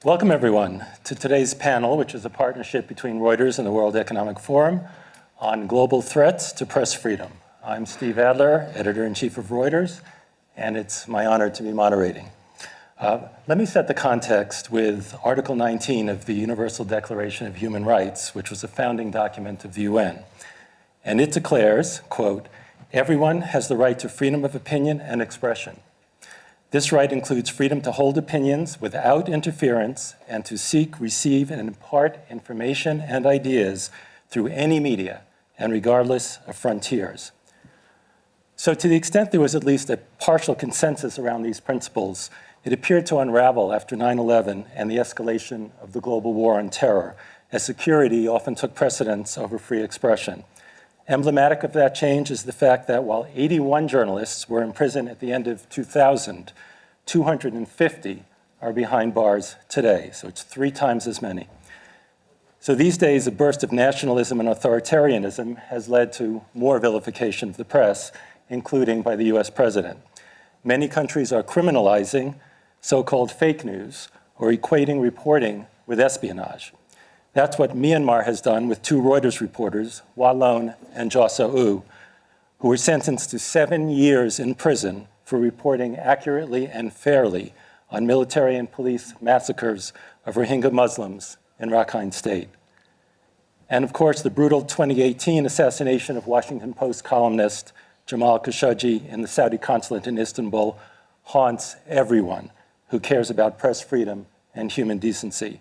Welcome, everyone, to today's panel, which is a partnership between Reuters and the World Economic Forum on global threats to press freedom. I'm Steve Adler, editor-in-chief of Reuters, and it's my honor to be moderating. Let me set the context with Article 19 of the Universal Declaration of Human Rights, which was a founding document of the UN. And it declares, quote, "Everyone has the right to freedom of opinion and expression. This right includes freedom to hold opinions without interference and to seek, receive, and impart information and ideas through any media and regardless of frontiers." So to the extent there was at least a partial consensus around these principles, it appeared to unravel after 9/11 and the escalation of the global war on terror, as security often took precedence over free expression. Emblematic of that change is the fact that while 81 journalists were in prison at the end of 2000, 250 are behind bars today, so it's 3 times as many. So these days, a burst of nationalism and authoritarianism has led to more vilification of the press, including by the US president. Many countries are criminalizing so-called fake news or equating reporting with espionage. That's what Myanmar has done with 2 Reuters reporters, Walon and Josa U, who were sentenced to 7 years in prison for reporting accurately and fairly on military and police massacres of Rohingya Muslims in Rakhine State. And of course, the brutal 2018 assassination of Washington Post columnist Jamal Khashoggi in the Saudi consulate in Istanbul haunts everyone who cares about press freedom and human decency,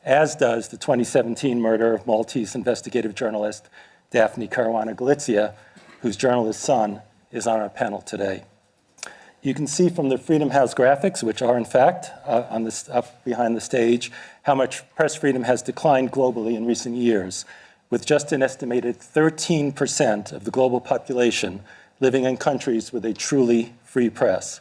as does the 2017 murder of Maltese investigative journalist Daphne Caruana Galizia, whose journalist son is on our panel today. You can see from the Freedom House graphics, which are in fact up behind the stage, how much press freedom has declined globally in recent years, with just an estimated 13% of the global population living in countries with a truly free press.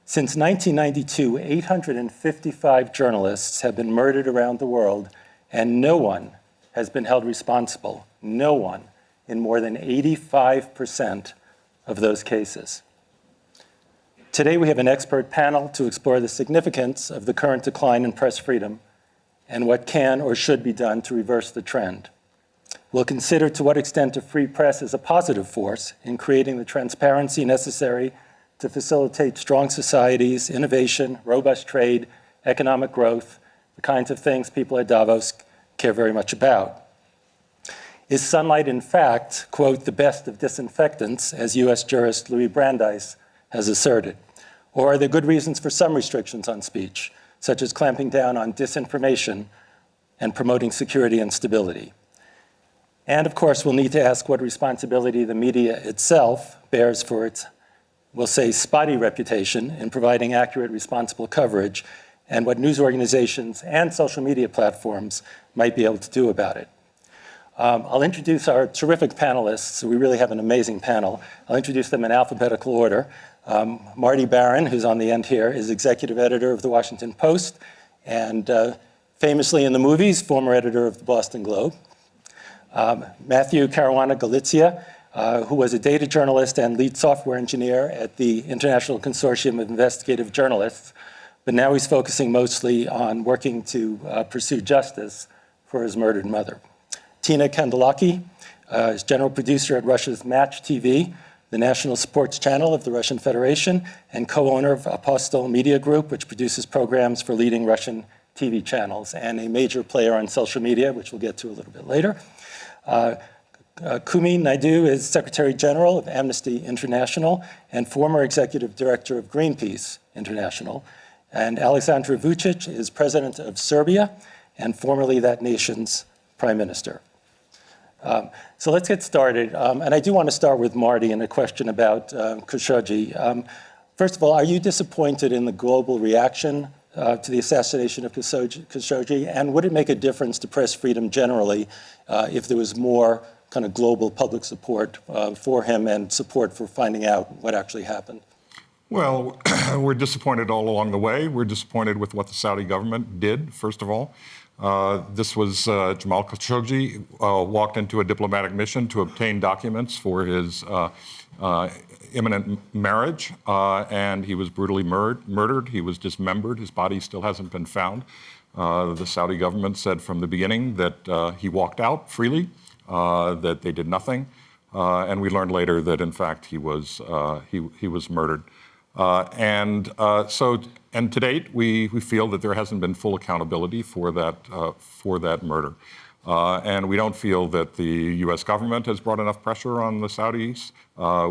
Since 1992, 855 journalists have been murdered around the world, and no one has been held responsible, no one, in more than 85% of those cases. Today, we have an expert panel to explore the significance of the current decline in press freedom and what can or should be done to reverse the trend. We'll consider to what extent a free press is a positive force in creating the transparency necessary to facilitate strong societies, innovation, robust trade, economic growth, the kinds of things people at Davos care very much about. Is sunlight, in fact, quote, "the best of disinfectants," as US jurist Louis Brandeis has asserted? Or are there good reasons for some restrictions on speech, such as clamping down on disinformation and promoting security and stability? And of course, we'll need to ask what responsibility the media itself bears for its, we'll say, spotty reputation in providing accurate, responsible coverage, and what news organizations and social media platforms might be able to do about it. I'll introduce our terrific panelists. We really have an amazing panel. I'll introduce them in alphabetical order. Marty Baron, who's on the end here, is executive editor of the Washington Post, and famously in the movies, former editor of the Boston Globe. Matthew Caruana Galizia, who was a data journalist and lead software engineer at the International Consortium of Investigative Journalists, but now he's focusing mostly on working to pursue justice for his murdered mother. Tina Kandelaki is general producer at Russia's Match TV, the national sports channel of the Russian Federation, and co-owner of Apostol Media Group, which produces programs for leading Russian TV channels, and a major player on social media, which we'll get to a little bit later. Kumi Naidoo is Secretary General of Amnesty International and former Executive Director of Greenpeace International. And Aleksandar Vučić is President of Serbia and formerly that nation's Prime Minister. So let's get started. And I do want to start with Marty and a question about Khashoggi. First of all, are you disappointed in the global reaction to the assassination of Khashoggi? And would it make a difference to press freedom generally if there was more kind of global public support for him and support for finding out what actually happened? Well, we're disappointed all along the way. We're disappointed with what the Saudi government did, first of all. This was Jamal Khashoggi walked into a diplomatic mission to obtain documents for his imminent marriage, and he was brutally murdered. He was dismembered. His body still hasn't been found. The Saudi government said from the beginning that he walked out freely, that they did nothing, and we learned later that in fact he was murdered. And to date, we feel that there hasn't been full accountability for that murder. And we don't feel that the U.S. government has brought enough pressure on the Saudis.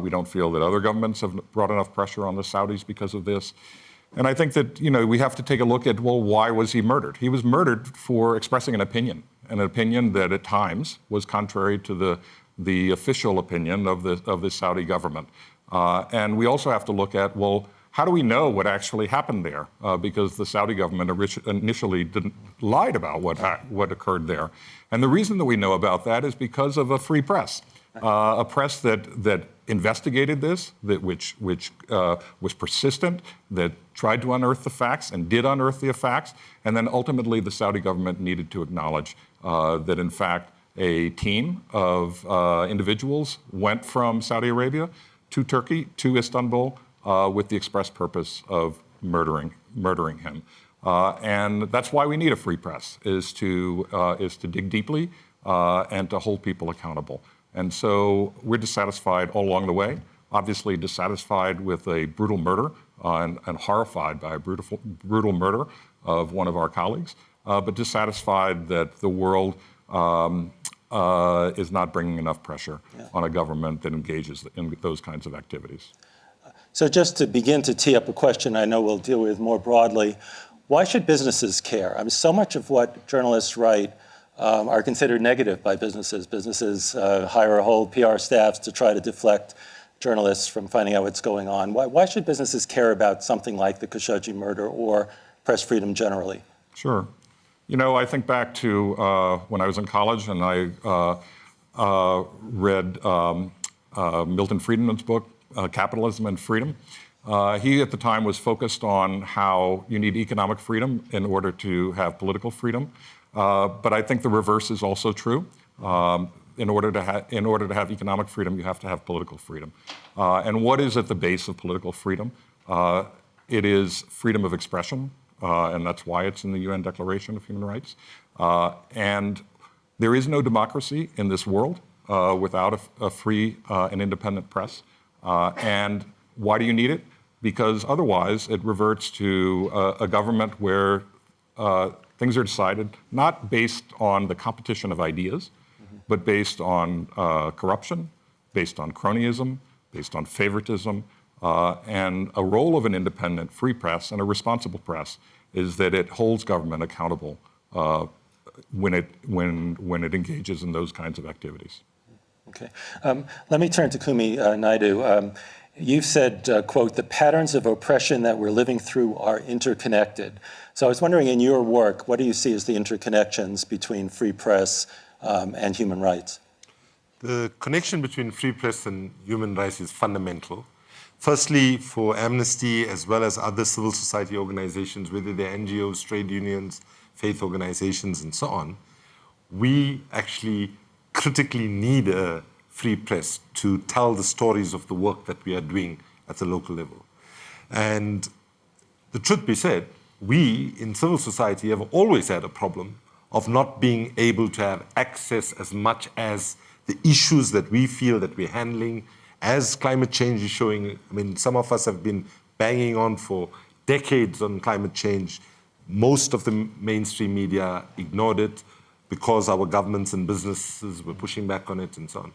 We don't feel that other governments have brought enough pressure on the Saudis because of this. And I think that, we have to take a look at, well, why was he murdered? He was murdered for expressing an opinion that at times was contrary to the official opinion of the Saudi government. And we also have to look at, well, how do we know what actually happened there? Because the Saudi government initially lied about what occurred there. And the reason that we know about that is because of a free press, a press that investigated this, which was persistent, that tried to unearth the facts and did unearth the facts. And then ultimately the Saudi government needed to acknowledge that in fact a team of individuals went from Saudi Arabia to Turkey, to Istanbul, with the express purpose of murdering him. And that's why we need a free press, is to dig deeply and to hold people accountable. And so we're dissatisfied all along the way, obviously dissatisfied with a brutal murder and horrified by a brutal murder of one of our colleagues, but dissatisfied that the world is not bringing enough pressure on a government that engages in those kinds of activities. So just to begin to tee up a question I know we'll deal with more broadly, why should businesses care? I mean, so much of what journalists write are considered negative by businesses. Businesses hire whole PR staffs to try to deflect journalists from finding out what's going on. Why should businesses care about something like the Khashoggi murder or press freedom generally? Sure. I think back to when I was in college and I read Milton Friedman's book, Capitalism and Freedom. He at the time was focused on how you need economic freedom in order to have political freedom. But I think the reverse is also true. In order to have economic freedom, you have to have political freedom. And what is at the base of political freedom? It is freedom of expression, and that's why it's in the UN Declaration of Human Rights. And there is no democracy in this world without a free and independent press. And why do you need it? Because otherwise it reverts to a government where things are decided not based on the competition of ideas, but based on corruption, based on cronyism, based on favoritism, and a role of an independent free press and a responsible press is that it holds government accountable when it engages in those kinds of activities. Okay. Let me turn to Kumi Naidoo. You've said, quote, the patterns of oppression that we're living through are interconnected. So I was wondering, in your work, what do you see as the interconnections between free press and human rights? The connection between free press and human rights is fundamental. Firstly, for Amnesty, as well as other civil society organizations, whether they're NGOs, trade unions, faith organizations, and so on, we actually critically need a free press to tell the stories of the work that we are doing at the local level. And the truth be said, we in civil society have always had a problem of not being able to have access as much as the issues that we feel that we're handling. As climate change is showing, I mean, some of us have been banging on for decades on climate change. Most of the mainstream media ignored it because our governments and businesses were pushing back on it and so on.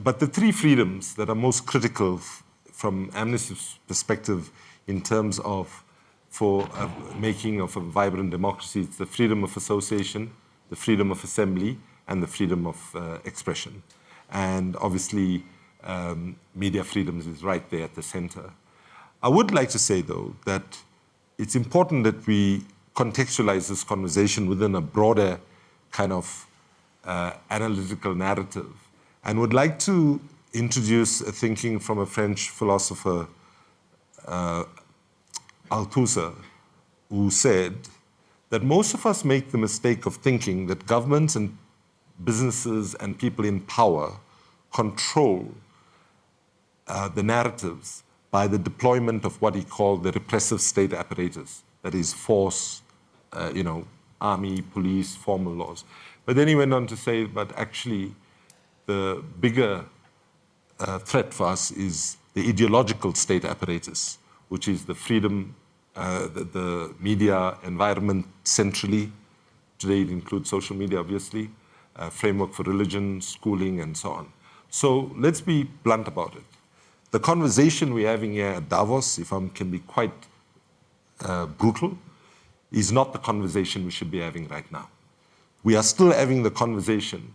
But the three freedoms that are most critical from Amnesty's perspective in terms of for making of a vibrant democracy, it's the freedom of association, the freedom of assembly, and the freedom of expression. And obviously, media freedoms is right there at the center. I would like to say, though, that it's important that we contextualize this conversation within a broader kind of analytical narrative, and would like to introduce a thinking from a French philosopher, Althusser, who said that most of us make the mistake of thinking that governments and businesses and people in power control the narratives by the deployment of what he called the repressive state apparatus, that is force, army, police, formal laws. But then he went on to say, but actually the bigger threat for us is the ideological state apparatus, which is the freedom, the media environment centrally. Today it includes social media, obviously, framework for religion, schooling, and so on. So let's be blunt about it. The conversation we're having here at Davos, if I can be quite brutal, is not the conversation we should be having right now. We are still having the conversation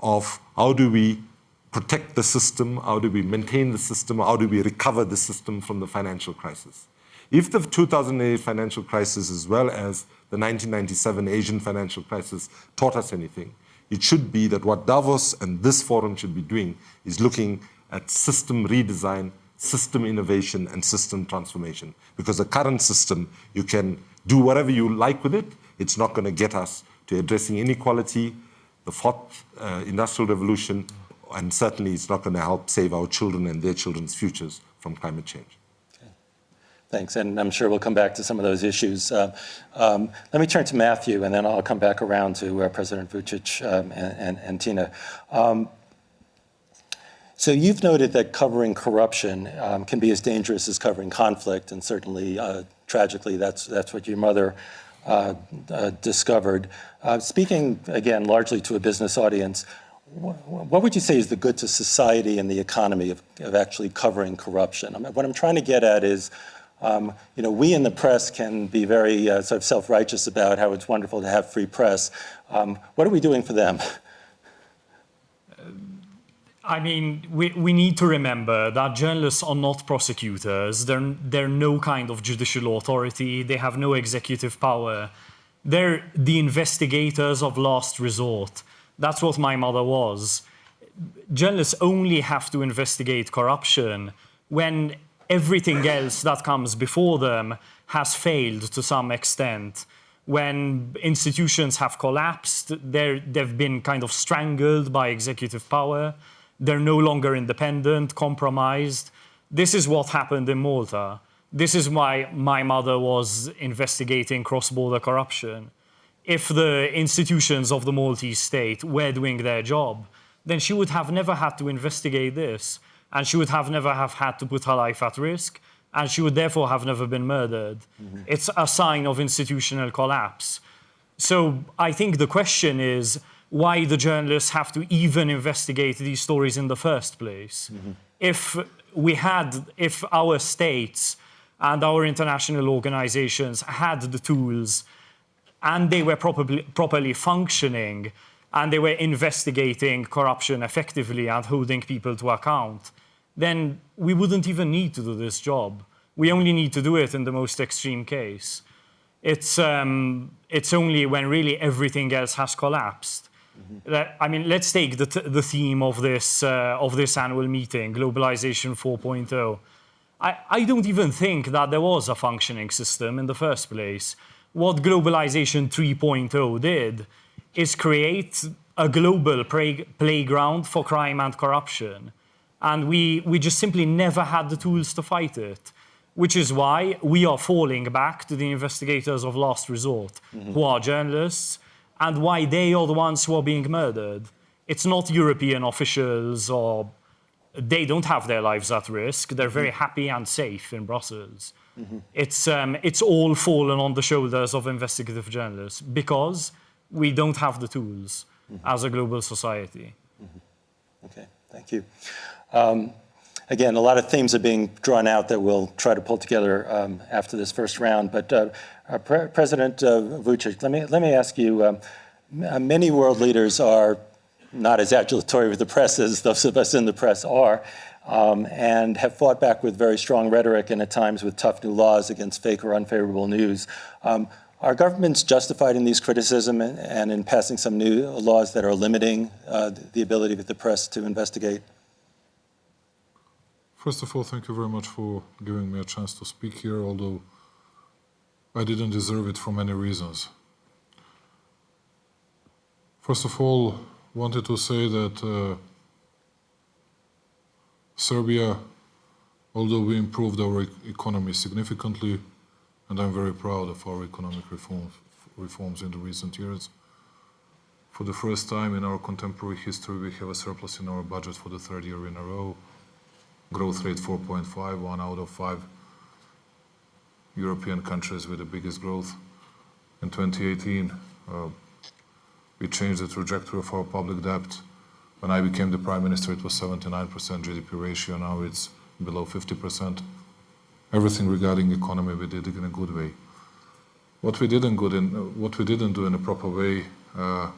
of how do we protect the system, how do we maintain the system, how do we recover the system from the financial crisis. If the 2008 financial crisis, as well as the 1997 Asian financial crisis, taught us anything, it should be that what Davos and this forum should be doing is looking at system redesign, system innovation, and system transformation. Because the current system, you can do whatever you like with it, it's not going to get us to addressing inequality, the fourth industrial revolution, and certainly it's not going to help save our children and their children's futures from climate change. Okay. Thanks, and I'm sure we'll come back to some of those issues. Let me turn to Matthew, and then I'll come back around to President Vučić and Tina. So you've noted that covering corruption can be as dangerous as covering conflict, and certainly, tragically, that's what your mother discovered. Speaking, again, largely to a business audience, what would you say is the good to society and the economy of actually covering corruption? What I'm trying to get at is, we in the press can be very sort of self-righteous about how it's wonderful to have free press. What are we doing for them? I mean, we need to remember that journalists are not prosecutors. They're no kind of judicial authority. They have no executive power. They're the investigators of last resort. That's what my mother was. Journalists only have to investigate corruption when everything else that comes before them has failed to some extent. When institutions have collapsed, they've been kind of strangled by executive power. They're no longer independent, compromised. This is what happened in Malta. This is why my mother was investigating cross-border corruption. If the institutions of the Maltese state were doing their job, then she would have never had to investigate this, and she would have never have had to put her life at risk, and she would therefore have never been murdered. Mm-hmm. It's a sign of institutional collapse. So I think the question is, why the journalists have to even investigate these stories in the first place. Mm-hmm. If our states and our international organizations had the tools and they were properly functioning and they were investigating corruption effectively and holding people to account, then we wouldn't even need to do this job. We only need to do it in the most extreme case. It's only when really everything else has collapsed. Mm-hmm. I mean, let's take the theme of this annual meeting, Globalization 4.0. I don't even think that there was a functioning system in the first place. What Globalization 3.0 did is create a global playground for crime and corruption. And we just simply never had the tools to fight it, which is why we are falling back to the investigators of last resort, mm-hmm. who are journalists, and why they are the ones who are being murdered. It's not European officials, or they don't have their lives at risk. They're very happy and safe in Brussels. Mm-hmm. It's all fallen on the shoulders of investigative journalists because we don't have the tools as a global society. Mm-hmm. Okay, thank you. Again, a lot of themes are being drawn out that we'll try to pull together after this first round. But President Vučić, let me ask you, many world leaders are not as adulatory with the press as those of us in the press are, and have fought back with very strong rhetoric and at times with tough new laws against fake or unfavorable news. Are governments justified in these criticism and in passing some new laws that are limiting the ability of the press to investigate? First of all, thank you very much for giving me a chance to speak here, although I didn't deserve it for many reasons. First of all, wanted to say that Serbia although we improved our economy significantly, and I'm very proud of our economic reforms in the recent years. For the first time in our contemporary history, we have a surplus in our budget for the third year in a row. Growth rate 4.5, 1 out of 5 European countries with the biggest growth. In 2018, we changed the trajectory of our public debt. When I became the Prime Minister, it was 79% GDP ratio. Now it's below 50%. Everything regarding economy we did in a good way. What we didn't do in a proper way, I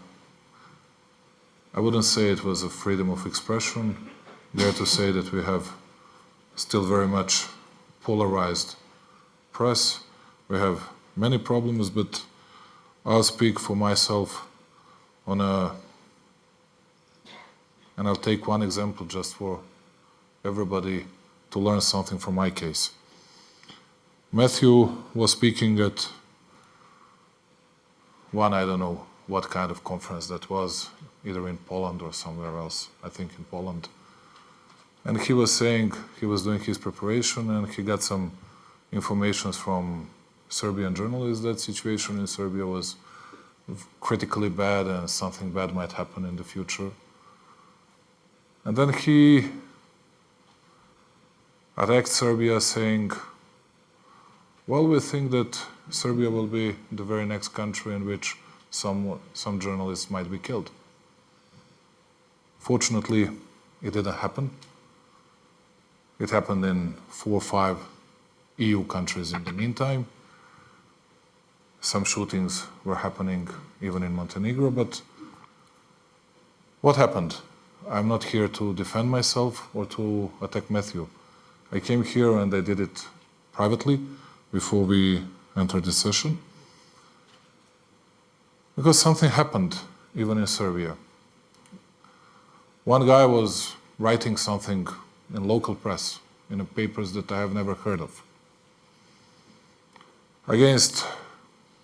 wouldn't say it was a freedom of expression. Dare to say that we have still very much polarized press. We have many problems, but I'll speak for myself and I'll take one example just for everybody to learn something from my case. Matthew was speaking at one, I don't know what kind of conference that was, either in Poland or somewhere else, I think in Poland. And he was saying he was doing his preparation and he got some information from Serbian journalists that situation in Serbia was critically bad and something bad might happen in the future. And then he attacked Serbia saying, well, we think that Serbia will be the very next country in which some journalists might be killed. Fortunately, it didn't happen. It happened in 4 or 5 EU countries in the meantime. Some shootings were happening even in Montenegro, but what happened? I'm not here to defend myself or to attack Matthew. I came here and I did it privately before we entered the session. Because something happened even in Serbia. One guy was writing something in local press, in papers that I have never heard of, against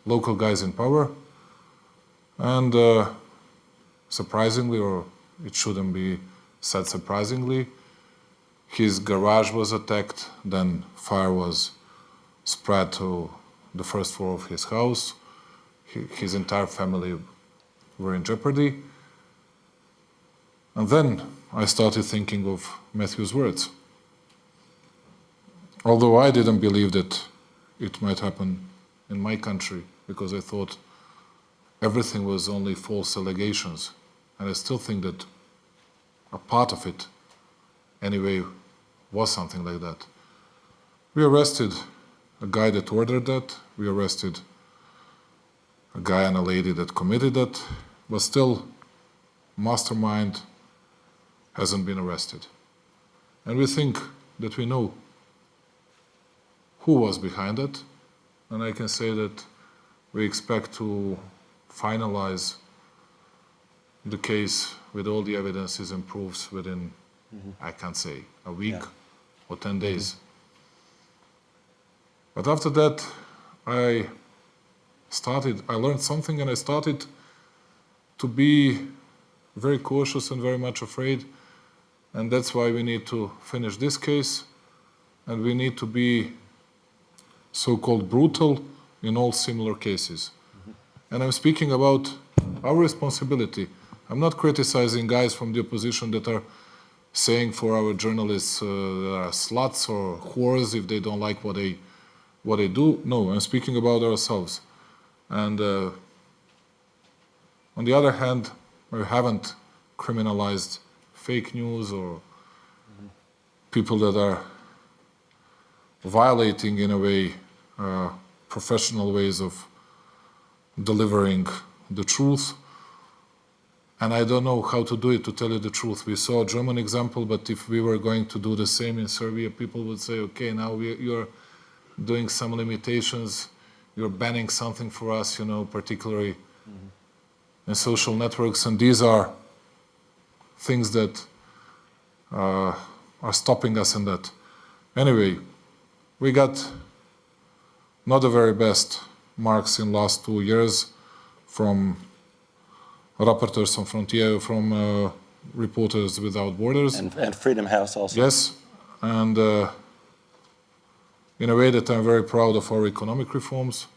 local guys in power, and surprisingly, or it shouldn't be said surprisingly, his garage was attacked, then fire was spread to the first floor of his house. His entire family were in jeopardy. And then I started thinking of Matthew's words. Although I didn't believe that it might happen in my country, because I thought everything was only false allegations. And I still think that a part of it, anyway, was something like that. We arrested a guy that ordered that. We arrested a guy and a lady that committed that. But still, mastermind hasn't been arrested. And we think that we know who was behind it. And I can say that we expect to finalize the case with all the evidences and proofs within, I can't say, a week or 10 days. But after that, I learned something and I started to be very cautious and very much afraid. And that's why we need to finish this case and we need to be so-called brutal in all similar cases. And I'm speaking about our responsibility. I'm not criticizing guys from the opposition that are saying for our journalists are sluts or whores if they don't like what they do. No, I'm speaking about ourselves. And on the other hand, we haven't criminalized fake news or people that are violating in a way professional ways of delivering the truth. And I don't know how to do it, to tell you the truth. We saw a German example, but if we were going to do the same in Serbia, people would say, okay, now you're doing some limitations, you're banning something for us, particularly in social networks, and these are things that are stopping us in that. Anyway, we got not the very best marks in last 2 years from Reporters Sans Frontières, from Reporters Without Borders. And Freedom House also. Yes, and in a way that I'm very proud of our economic reforms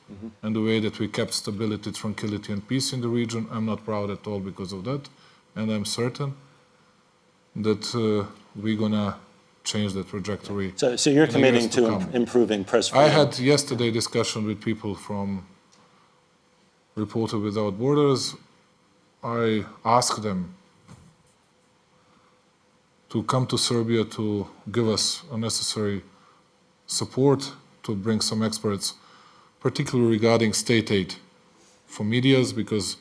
and the way that we kept stability, tranquility, and peace in the region. I'm not proud at all because of that, and I'm certain that we're gonna change the trajectory. So you're in the committing years to come. improving press I freedom? had yesterday discussion with people from Reporters Without Borders. I asked them to come to Serbia to give us a necessary support, to bring some experts, particularly regarding state aid for medias, because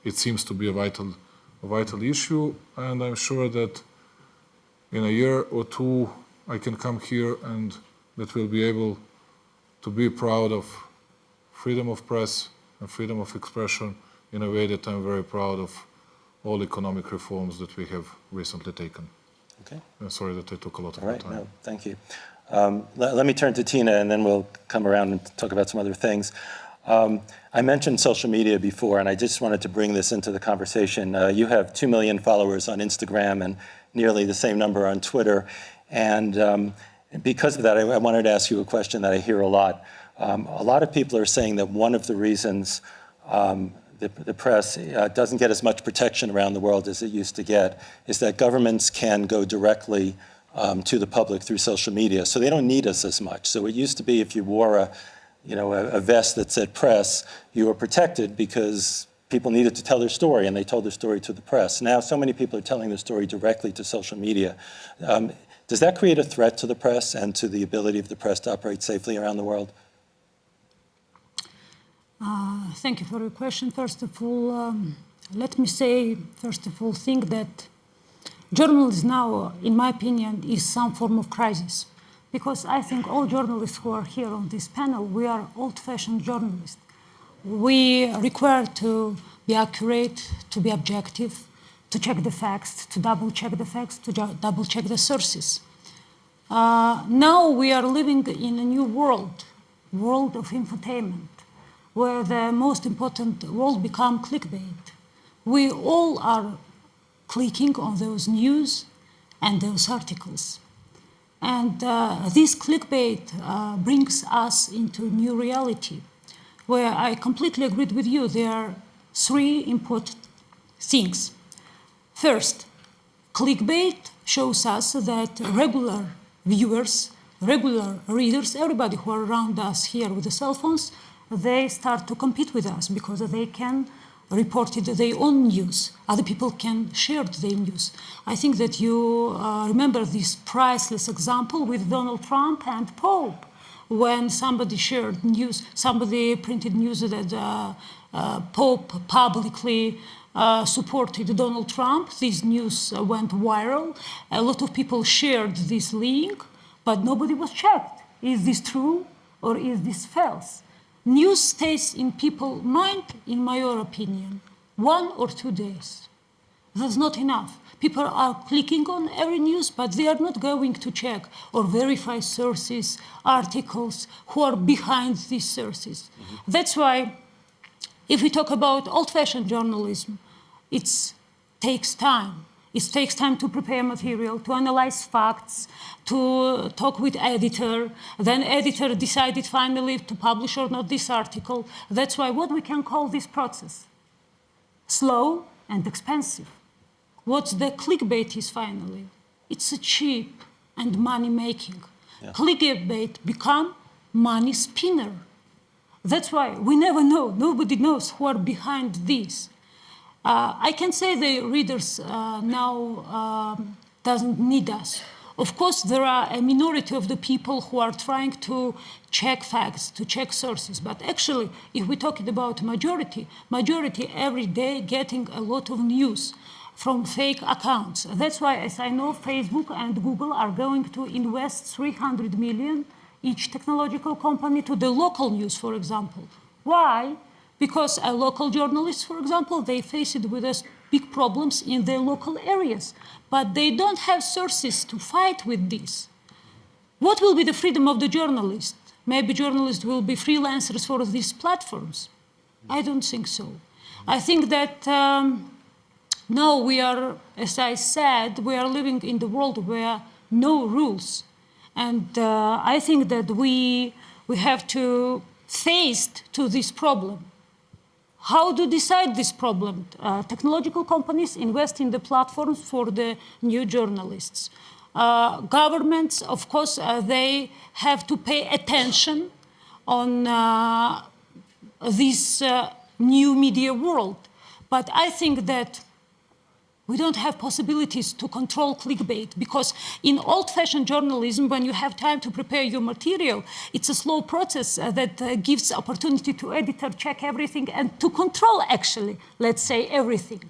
it seems to be a vital issue. And I'm sure that in a year or two, I can come here and that we'll be able to be proud of freedom of press and freedom of expression in a way that I'm very proud of all economic reforms that we have recently taken. Okay. I'm sorry that I took a lot of All your right, time. no, thank you. Let me turn to Tina, and then we'll come around and talk about some other things. I mentioned social media before, and I just wanted to bring this into the conversation. You have 2 million followers on Instagram and nearly the same number on Twitter. And because of that, I wanted to ask you a question that I hear a lot. A lot of people are saying that one of the reasons the press doesn't get as much protection around the world as it used to get is that governments can go directly to the public through social media, so they don't need us as much. So it used to be if you wore a vest that said press, you were protected because people needed to tell their story, and they told their story to the press. Now, so many people are telling their story directly to social media. Does that create a threat to the press and to the ability of the press to operate safely around the world? Thank you for your question. First of all, let me say, think that journalism now, in my opinion, is some form of crisis. Because I think all journalists who are here on this panel, we are old-fashioned journalists. We require to be accurate, to be objective, to check the facts, to double-check the facts, to double-check the sources. Now we are living in a new world of infotainment, where the most important world become clickbait. We all are clicking on those news and those articles. And this clickbait brings us into new reality, where I completely agree with you. There are three important things. First, clickbait shows us that regular viewers, regular readers, everybody who are around us here with the cell phones, they start to compete with us because they can report their own news. Other people can share their news. I think that you remember this priceless example with Donald Trump and Pope. When somebody shared news, somebody printed news that Pope publicly supported Donald Trump. This news went viral. A lot of people shared this link, but nobody was checked. Is this true or is this false? News stays in people's mind, in my opinion, 1 or 2 days. That's not enough. People are clicking on every news, but they are not going to check or verify sources, articles, who are behind these sources. Mm-hmm. That's why, if we talk about old-fashioned journalism, it takes time. It takes time to prepare material, to analyze facts, to talk with editor. Then editor decided finally to publish or not this article. That's why what we can call this process, slow and expensive. What the clickbait is finally, it's a cheap and money-making. Yeah. Clickbait become money spinner. That's why we never know, nobody knows who are behind this. I can say the readers now doesn't need us. Of course, there are a minority of the people who are trying to check facts, to check sources. But actually, if we're talking about majority every day getting a lot of news from fake accounts. That's why, as I know, Facebook and Google are going to invest 300 million, each technological company, to the local news, for example. Why? Because a local journalist, for example, they face it with big problems in their local areas, but they don't have sources to fight with this. What will be the freedom of the journalist? Maybe journalists will be freelancers for these platforms. I don't think so. I think that now we are, as I said, we are living in the world where no rules. And I think that we have to face to this problem. How to decide this problem? Technological companies invest in the platforms for the new journalists. Governments, of course, they have to pay attention on this new media world. But I think that we don't have possibilities to control clickbait, because in old-fashioned journalism, when you have time to prepare your material, it's a slow process that gives opportunity to editor, check everything, and to control, actually, let's say, everything.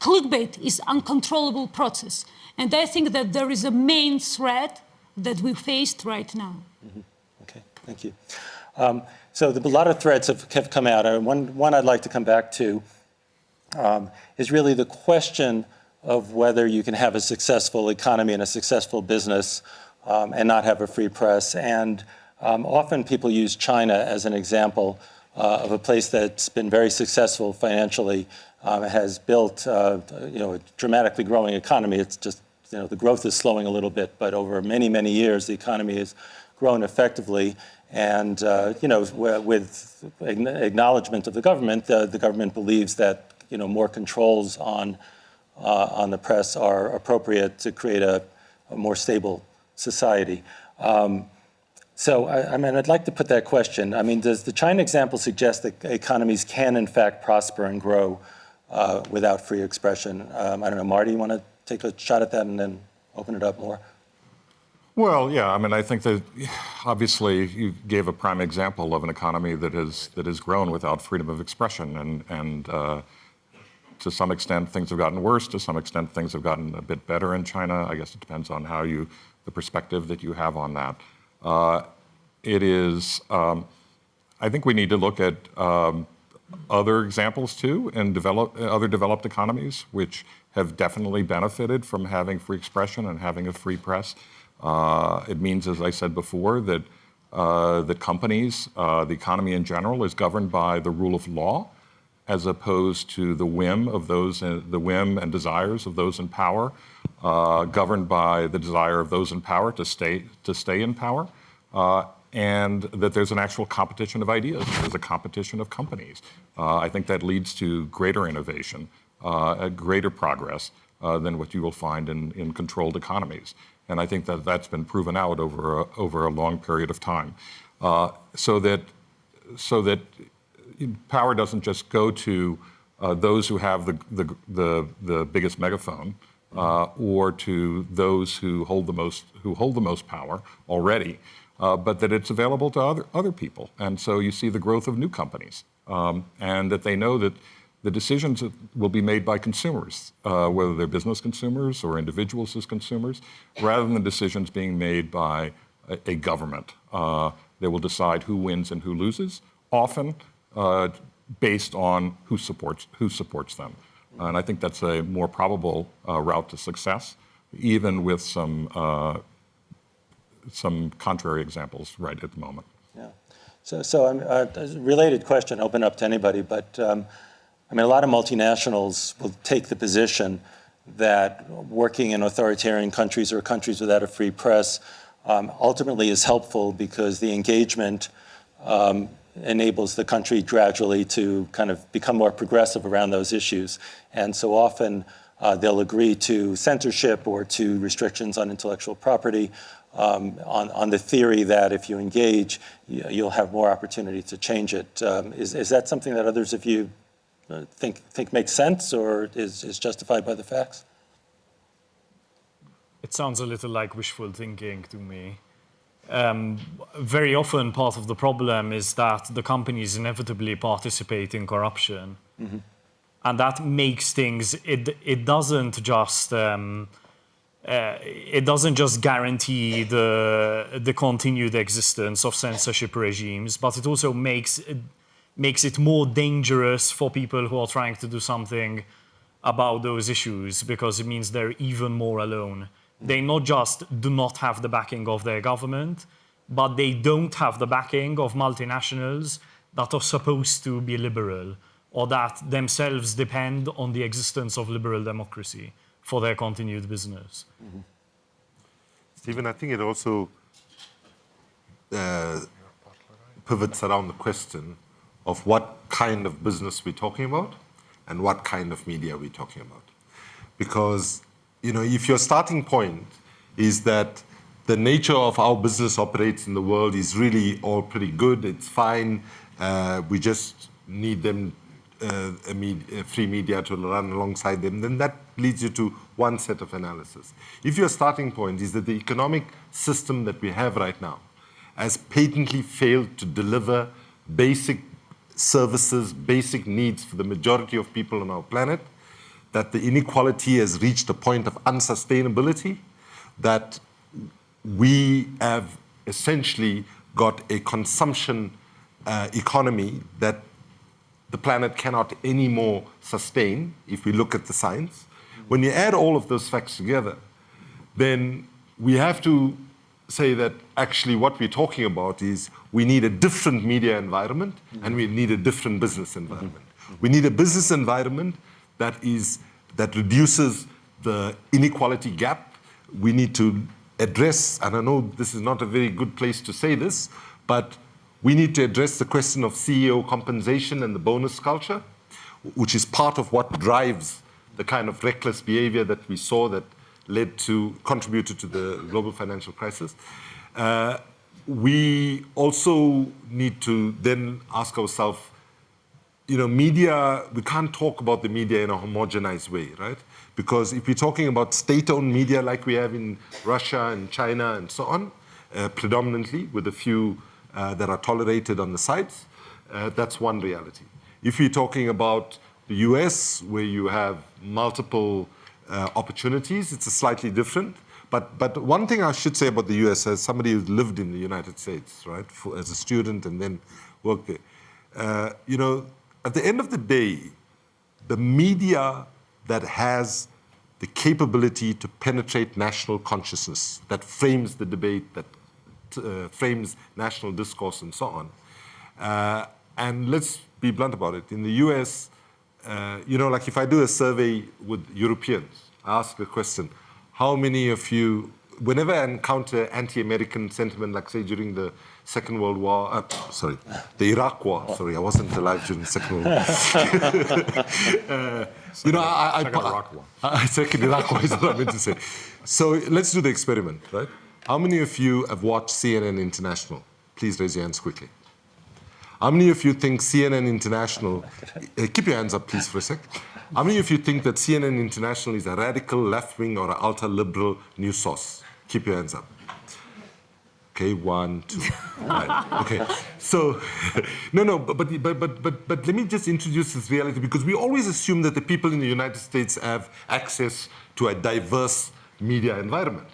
Clickbait is uncontrollable process. And I think that there is a main threat that we faced right now. Mm-hmm. Okay, thank you. So a lot of threats have come out. One I'd like to come back to is really the question of whether you can have a successful economy and a successful business and not have a free press. And often people use China as an example of a place that's been very successful financially, has built a dramatically growing economy. It's just, the growth is slowing a little bit, but over many, many years, the economy has grown effectively. And, with acknowledgement of the government believes that, more controls on the press are appropriate to create a more stable society. So, I'd like to put that question. Does the China example suggest that economies can, in fact, prosper and grow without free expression? I don't know, Marty, you want to take a shot at that and then open it up more? Well, yeah. I think that obviously you gave a prime example of an economy that has grown without freedom of expression, and to some extent things have gotten worse. To some extent things have gotten a bit better in China. I guess it depends on the perspective that you have on that. I think we need to look at other examples too in other developed economies, which have definitely benefited from having free expression and having a free press. It means, as I said before, that that companies, the economy in general, is governed by the rule of law, as opposed to the whim and desires of those in power, governed by the desire of those in power to stay in power, and that there's an actual competition of ideas. There's a competition of companies. I think that leads to greater innovation, greater progress than what you will find in controlled economies. And I think that that's been proven out over a long period of time, so that power doesn't just go to those who have the biggest megaphone, or to those who hold the most power already, but that it's available to other people. And so you see the growth of new companies, and that they know that the decisions will be made by consumers, whether they're business consumers or individuals as consumers, rather than decisions being made by a government. They will decide who wins and who loses, often based on who supports them. And I think that's a more probable route to success, even with some contrary examples right at the moment. Yeah. So a related question, open up to anybody, but a lot of multinationals will take the position that working in authoritarian countries or countries without a free press ultimately is helpful, because the engagement enables the country gradually to kind of become more progressive around those issues. And so often they'll agree to censorship or to restrictions on intellectual property on the theory that if you engage, you'll have more opportunity to change it. Is that something that others of you think makes sense, or is justified by the facts? It sounds a little like wishful thinking to me. Very often part of the problem is that the companies inevitably participate in corruption. Mm-hmm. And that makes things, it doesn't just guarantee the continued existence of censorship regimes, but it also makes it more dangerous for people who are trying to do something about those issues, because it means they're even more alone. They not just do not have the backing of their government, but they don't have the backing of multinationals that are supposed to be liberal, or that themselves depend on the existence of liberal democracy for their continued business. Mm-hmm. Stephen, I think it also pivots around the question of what kind of business we're talking about and what kind of media we're talking about. Because, if your starting point is that the nature of how business operates in the world is really all pretty good, it's fine, we just need them, free media to run alongside them, then that leads you to one set of analysis. If your starting point is that the economic system that we have right now has patently failed to deliver basic services, basic needs for the majority of people on our planet, that the inequality has reached a point of unsustainability, that we have essentially got a consumption economy that the planet cannot anymore sustain, if we look at the science. When you add all of those facts together, then we have to say that actually what we're talking about is we need a different media environment and we need a different business environment. We need a business environment that reduces the inequality gap. We need to address, and I know this is not a very good place to say this, but we need to address the question of CEO compensation and the bonus culture, which is part of what drives the kind of reckless behavior that we saw that contributed to the global financial crisis. We also need to then ask ourselves, media, we can't talk about the media in a homogenized way, right? Because if we're talking about state-owned media like we have in Russia and China and so on, predominantly with a few that are tolerated on the sides, that's one reality. If we're talking about the US, where you have multiple opportunities, it's a slightly different. But one thing I should say about the US, as somebody who's lived in the United States, right, as a student and then worked there, at the end of the day, the media that has the capability to penetrate national consciousness, that frames the debate, that frames national discourse and so on. And let's be blunt about it. In the US, like if I do a survey with Europeans, I ask the question, how many of you, whenever I encounter anti-American sentiment, like say during the Second World War, the Iraq War, I wasn't alive during the Second World War. Second Iraq War. Second Iraq War is what I meant to say. So let's do the experiment, right? How many of you have watched CNN International? Please raise your hands quickly. How many of you think CNN International, keep your hands up please for a sec. How many of you think that CNN International is a radical left-wing or an ultra-liberal news source? Keep your hands up. Okay, 1, 2. Right. Okay, so, but let me just introduce this reality, because we always assume that the people in the United States have access to a diverse media environment,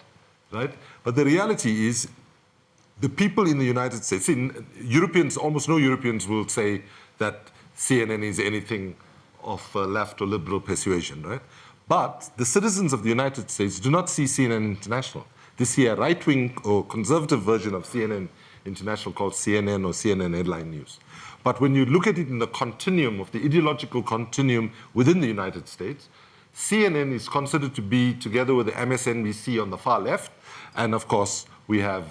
right? But the reality is, the people in the United States, Europeans, almost no Europeans will say that CNN is anything of left or liberal persuasion, right? But the citizens of the United States do not see CNN International. They see a right-wing or conservative version of CNN International called CNN or CNN Headline News. But when you look at it in the continuum of the ideological continuum within the United States, CNN is considered to be, together with the MSNBC on the far left, and of course we have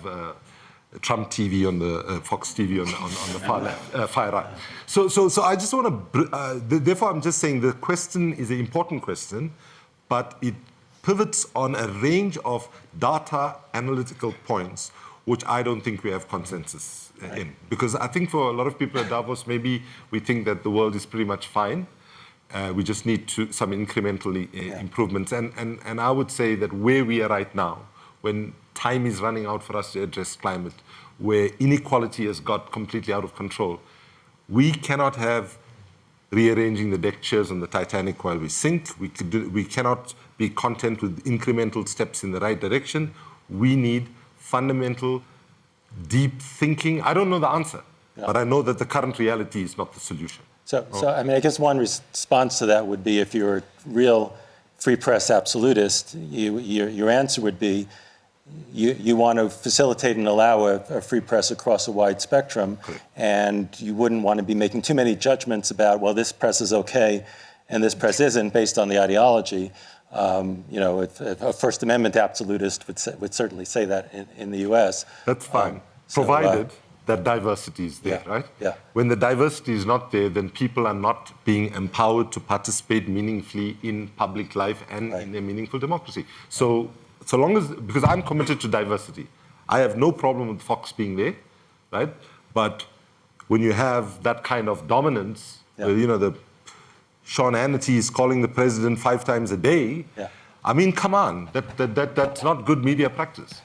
Trump TV on the Fox TV on the far left, far right. So I just want to. Therefore, I'm just saying the question is an important question, but it pivots on a range of data analytical points, which I don't think we have consensus in. Because I think for a lot of people at Davos, maybe we think that the world is pretty much fine. We just need some incremental improvements. And I would say that where we are right now, when time is running out for us to address climate, where inequality has got completely out of control, we cannot have rearranging the deck chairs on the Titanic while we sink. We cannot be content with incremental steps in the right direction. We need fundamental, deep thinking. I don't know the answer, but I know that the current reality is not the solution. So I mean, I guess one response to that would be, if you're a real free press absolutist, your answer would be, you want to facilitate and allow a free press across a wide spectrum, and you wouldn't want to be making too many judgments about, well, this press is okay and this press isn't, based on the ideology. A First Amendment absolutist would certainly say that in the U.S. That's fine. Provided that diversity is there, Yeah, right? yeah. When the diversity is not there, then people are not being empowered to participate meaningfully in public life and in a meaningful democracy. So long as, because I'm committed to diversity, I have no problem with Fox being there, right? But when you have that kind of dominance, where, the Sean Hannity is calling the president 5 times a day, I mean, come on, that's not good media practice.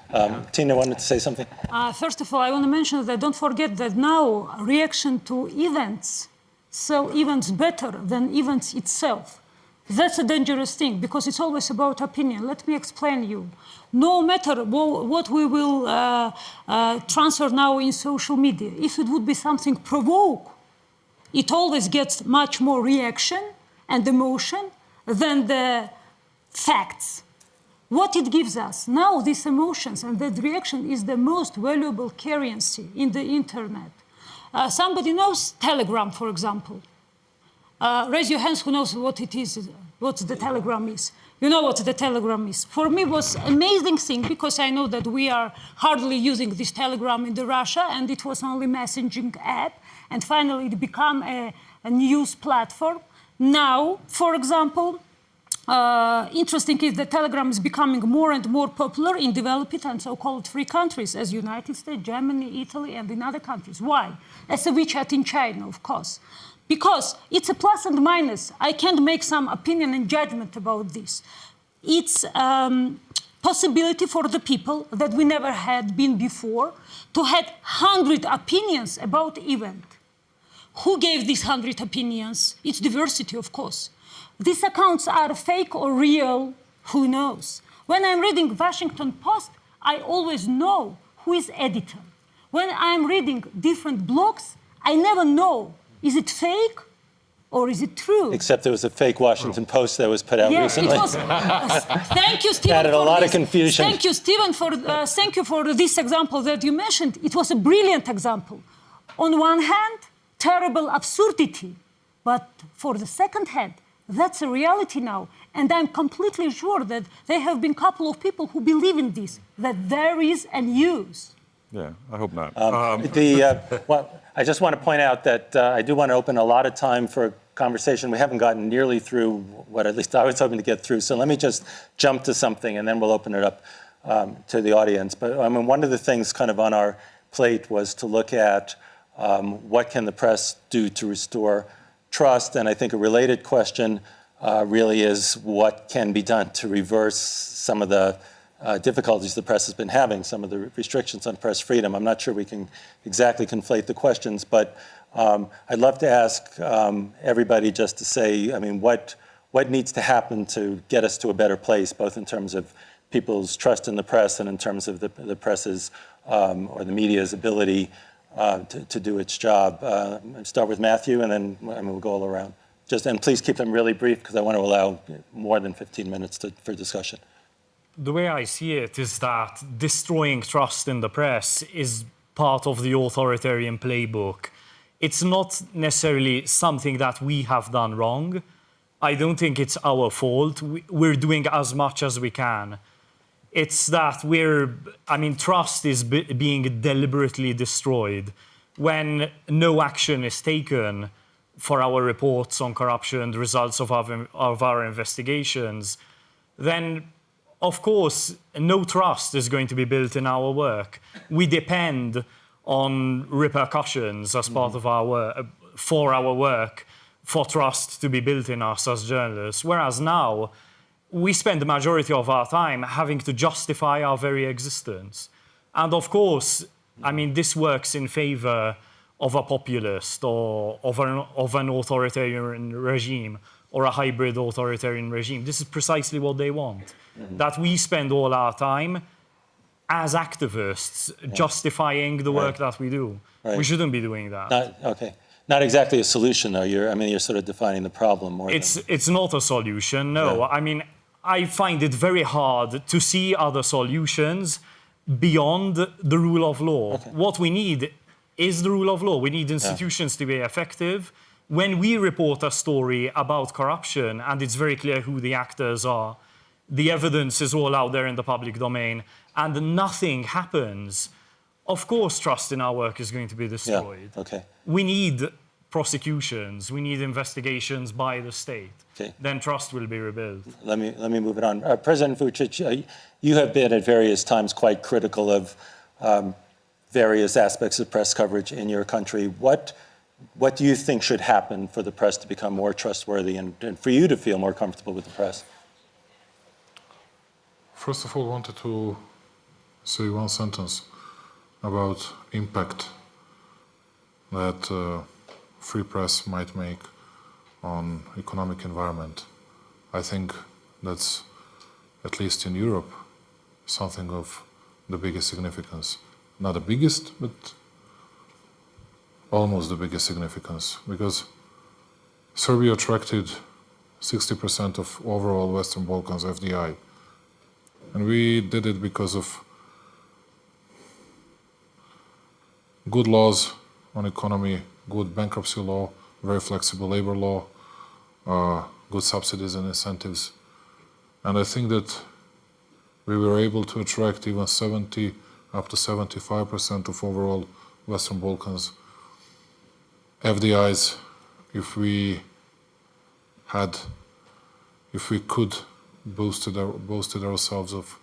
Tina wanted to say something. First of all, I want to mention that don't forget that now reaction to events sell events better than events itself. That's a dangerous thing because it's always about opinion. Let me explain you. No matter what we will transfer now in social media, if it would be something provoke, it always gets much more reaction and emotion than the facts. What it gives us now, these emotions and that reaction is the most valuable currency in the internet. Somebody knows Telegram, for example. Raise your hands who knows what it is, what the Telegram is. You know what the Telegram is. For me, it was an amazing thing because I know that we are hardly using this Telegram in the Russia, and it was only messaging app, and finally it became a news platform. Now, for example, interesting is that Telegram is becoming more and more popular in developed and so-called free countries, as United States, Germany, Italy, and in other countries. Why? As a WeChat in China, of course. Because it's a plus and minus. I can't make some opinion and judgment about this. It's possibility for the people that we never had been before to have 100 opinions about event. Who gave these 100 opinions? It's diversity, of course. These accounts are fake or real, who knows? When I'm reading Washington Post, I always know who is editor. When I'm reading different blogs, I never know, is it fake or is it true? Except there was a fake Washington Post that was put out recently. It was. Thank you, Stephen. Added a lot of confusion. Thank you, Stephen, thank you for this example that you mentioned. It was a brilliant example. On one hand, terrible absurdity, but for the second hand, that's a reality now. And I'm completely sure that there have been a couple of people who believe in this, that there is a news. Yeah, I hope not. Well, I just want to point out that I do want to open a lot of time for a conversation. We haven't gotten nearly through what at least I was hoping to get through. So let me just jump to something and then we'll open it up to the audience. But I mean, one of the things kind of on our plate was to look at what can the press do to restore trust. And I think a related question really is what can be done to reverse some of the difficulties the press has been having, some of the restrictions on press freedom. I'm not sure we can exactly conflate the questions, but I'd love to ask everybody just to say, I mean, what needs to happen to get us to a better place, both in terms of people's trust in the press and in terms of the press's or the media's ability to do its job. Start with Matthew, and then we'll go all around. And please keep them really brief, because I want to allow more than 15 minutes for discussion. The way I see it is that destroying trust in the press is part of the authoritarian playbook. It's not necessarily something that we have done wrong. I don't think it's our fault. We're doing as much as we can. It's that trust is being deliberately destroyed when no action is taken for our reports on corruption, the results of our investigations. Then, of course, no trust is going to be built in our work. We depend on repercussions as part of our work, for our work, for trust to be built in us as journalists. Whereas now, we spend the majority of our time having to justify our very existence. And of course, this works in favor of a populist or of an authoritarian regime or a hybrid authoritarian regime. This is precisely what they want. That we spend all our time as activists justifying the work that we do. We shouldn't be doing that. Not exactly a solution, though. You're sort of defining the problem more. It's not a solution, no. Yeah. I find it very hard to see other solutions beyond the rule of law. Okay. What we need is the rule of law. We need institutions to be effective. When we report a story about corruption, and it's very clear who the actors are, the evidence is all out there in the public domain, and nothing happens Of course, trust in our work is going to be destroyed. Yeah, okay. We need prosecutions, we need investigations by the state. Okay. Then trust will be rebuilt. Let me move it on. President Vučić, you have been at various times quite critical of various aspects of press coverage in your country. What do you think should happen for the press to become more trustworthy and for you to feel more comfortable with the press? First of all, I wanted to say one sentence about impact that free press might make on economic environment. I think that's, at least in Europe, something of the biggest significance. Not the biggest, but almost the biggest significance, because Serbia attracted 60% of overall Western Balkans FDI. And we did it because of good laws on economy, good bankruptcy law, very flexible labor law, good subsidies and incentives. And I think that we were able to attract even 70 up to 75% of overall Western Balkans FDIs if we could boasted ourselves of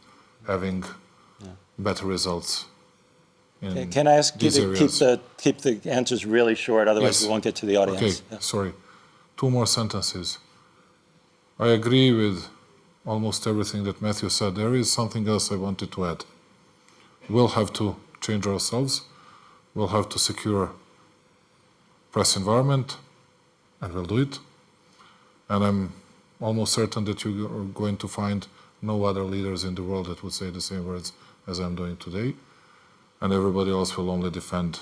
having better results. Can I ask you to keep the answers really short, otherwise Yes. we won't get to the audience. Okay, Yeah. sorry. 2 more sentences. I agree with almost everything that Matthew said. There is something else I wanted to add. We'll have to change ourselves. We'll have to secure press environment, and we'll do it. And I'm almost certain that you are going to find no other leaders in the world that would say the same words as I'm doing today. And everybody else will only defend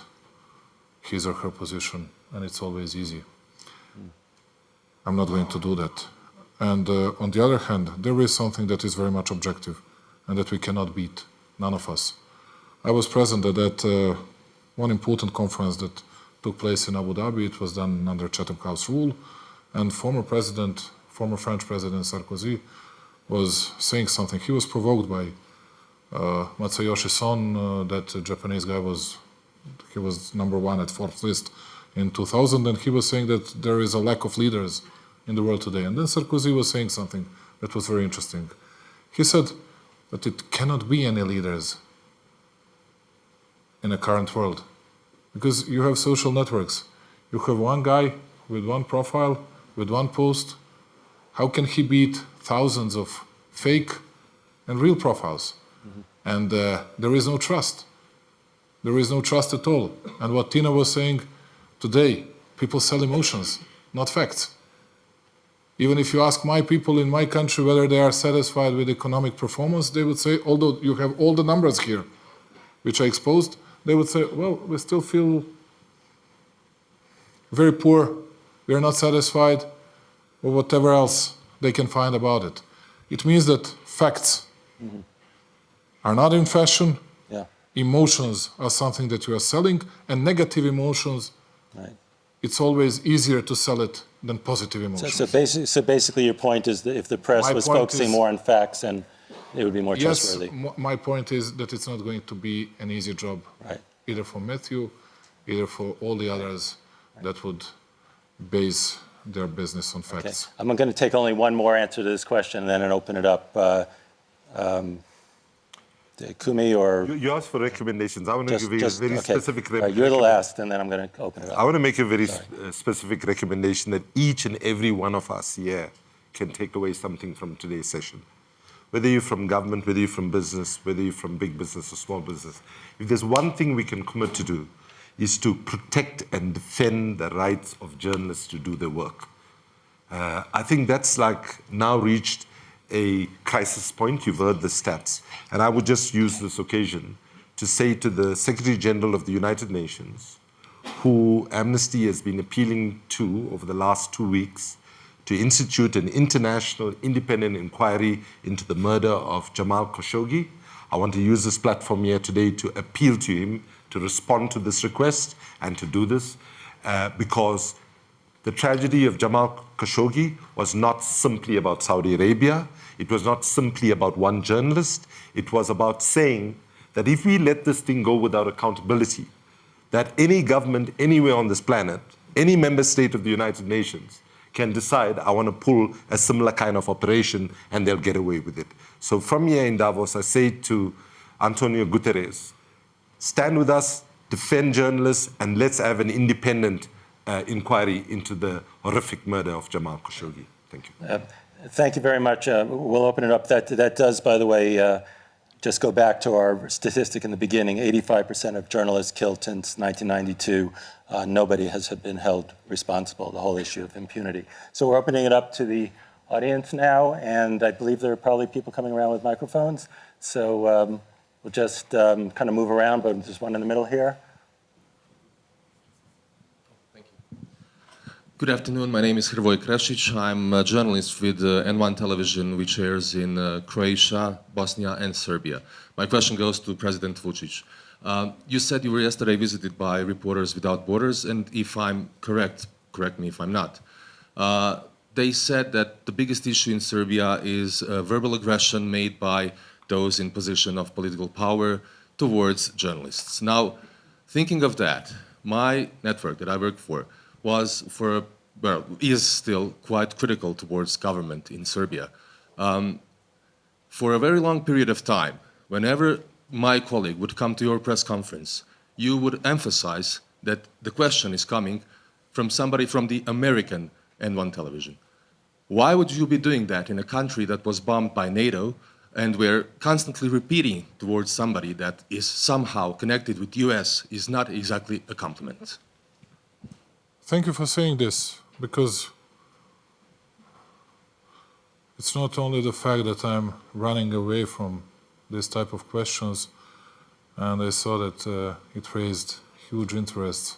his or her position, and it's always easy. I'm not going to do that. And on the other hand, there is something that is very much objective and that we cannot beat, none of us. I was present at that one important conference that took place in Abu Dhabi. It was done under Chatham House rule, and former French President Sarkozy was saying something. He was provoked by Masayoshi Son, that Japanese guy he was number 1 at Forbes list in 2000, and he was saying that there is a lack of leaders in the world today. And then Sarkozy was saying something that was very interesting. He said that it cannot be any leaders in a current world, because you have social networks. You have one guy with one profile, with one post. How can he beat thousands of fake and real profiles? And there is no trust. There is no trust at all. And what Tina was saying today, people sell emotions, not facts. Even if you ask my people in my country whether they are satisfied with economic performance, they would say, although you have all the numbers here, which I exposed, they would say, well, we still feel very poor, we are not satisfied, or whatever else they can find about it. It means that facts are not in fashion. Yeah. Emotions are something that you are selling, and negative emotions, Right. it's always easier to sell it than positive emotions. So basically your point is that if the press My was point focusing is- more on facts, and it would be more Yes, trustworthy. my point is that it's not going to be an easy job, Right. either for Matthew, either for all the others that would base their business on Okay. facts. I'm going to take only one more answer to this question, and then open it up. Kumi or You asked for recommendations. I want to give you a just very okay. specific All right, you're the last, and then I'm going to open it I up. want to make a very specific recommendation that each and every one of us here can take away something from today's session. Whether you're from government, whether you're from business, whether you're from big business or small business. If there's one thing we can commit to do, is to protect and defend the rights of journalists to do their work. I think that's now reached a crisis point. You've heard the stats. And I would just use this occasion to say to the Secretary General of the United Nations, who Amnesty has been appealing to over the last 2 weeks, to institute an international independent inquiry into the murder of Jamal Khashoggi. I want to use this platform here today to appeal to him to respond to this request and to do this, because the tragedy of Jamal Khashoggi was not simply about Saudi Arabia. It was not simply about one journalist. It was about saying that if we let this thing go without accountability, that any government anywhere on this planet, any member state of the United Nations, can decide, I want to pull a similar kind of operation, and they'll get away with it. So from here in Davos, I say to Antonio Guterres, stand with us, defend journalists, and let's have an independent inquiry into the horrific murder of Jamal Khashoggi. Thank you. Thank you very much. We'll open it up. That does, by the way, just go back to our statistic in the beginning, 85% of journalists killed since 1992. Nobody has been held responsible, the whole issue of impunity. So we're opening it up to the audience now, and I believe there are probably people coming around with microphones. So we'll just kind of move around, but there's one in the middle here. Good afternoon. My name is Hrvoje Krasic. I'm a journalist with N1 Television, which airs in Croatia, Bosnia, and Serbia. My question goes to President Vučić. You said you were yesterday visited by Reporters Without Borders, and if I'm correct me if I'm not, they said that the biggest issue in Serbia is verbal aggression made by those in position of political power towards journalists. Now, thinking of that, my network that I work for is still quite critical towards government in Serbia. For a very long period of time, whenever my colleague would come to your press conference, you would emphasize that the question is coming from somebody from the American N1 television. Why would you be doing that in a country that was bombed by NATO, and we're constantly repeating towards somebody that is somehow connected with US is not exactly a compliment? Thank you for saying this, because it's not only the fact that I'm running away from this type of questions, and I saw that it raised huge interest,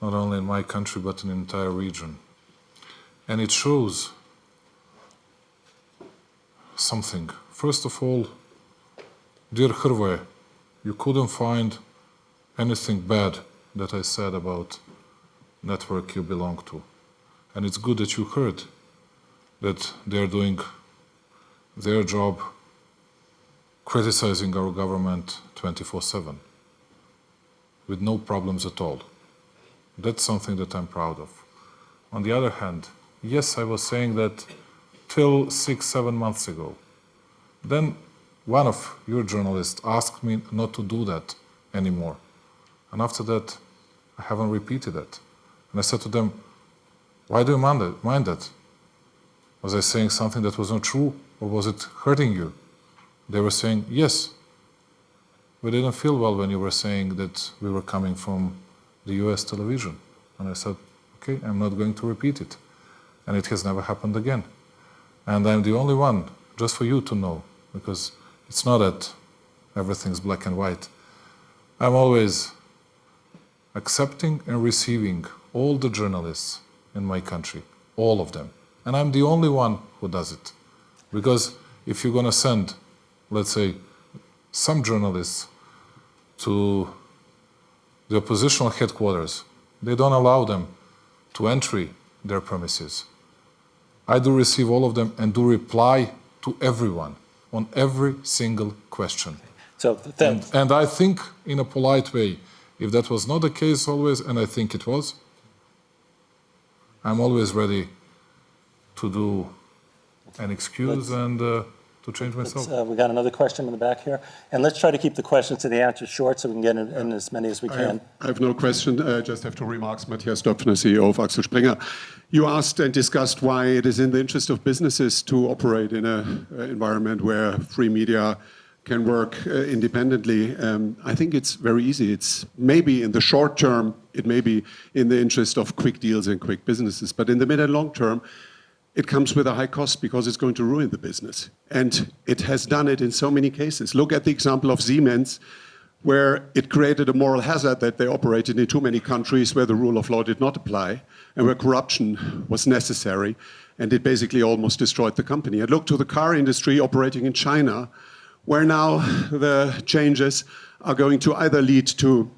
not only in my country, but in the entire region. And it shows something. First of all, dear Hrvoje, you couldn't find anything bad that I said about network you belong to. And it's good that you heard that they're doing their job criticizing our government 24/7 with no problems at all. That's something that I'm proud of. On the other hand, yes, I was saying that till 6-7 months ago. Then one of your journalists asked me not to do that anymore. And after that, I haven't repeated it. And I said to them, why do you mind that? Was I saying something that was not true, or was it hurting you? They were saying, yes. We didn't feel well when you were saying that we were coming from the US television. And I said, okay, I'm not going to repeat it. And it has never happened again. And I'm the only one, just for you to know, because it's not that everything's black and white. I'm always accepting and receiving all the journalists in my country, all of them. And I'm the only one who does it. Because if you're going to send, let's say, some journalists to the oppositional headquarters, they don't allow them to enter their premises. I do receive all of them and do reply to everyone on every single question. So and I think in a polite way, if that was not the case always, and I think it was, I'm always ready to do an excuse and to change myself. We got another question in the back here. And let's try to keep the questions to the answers short so we can get in as many as we can. I have no question. I just have two remarks. Matthias Döpfner, CEO of Axel Springer. You asked and discussed why it is in the interest of businesses to operate in an environment where free media can work independently. I think it's very easy. It's maybe in the short term, it may be in the interest of quick deals and quick businesses. But in the mid and long term, it comes with a high cost because it's going to ruin the business. And it has done it in so many cases. Look at the example of Siemens, where it created a moral hazard that they operated in too many countries where the rule of law did not apply and where corruption was necessary. And it basically almost destroyed the company. And look to the car industry operating in China, where now the changes are going to either lead to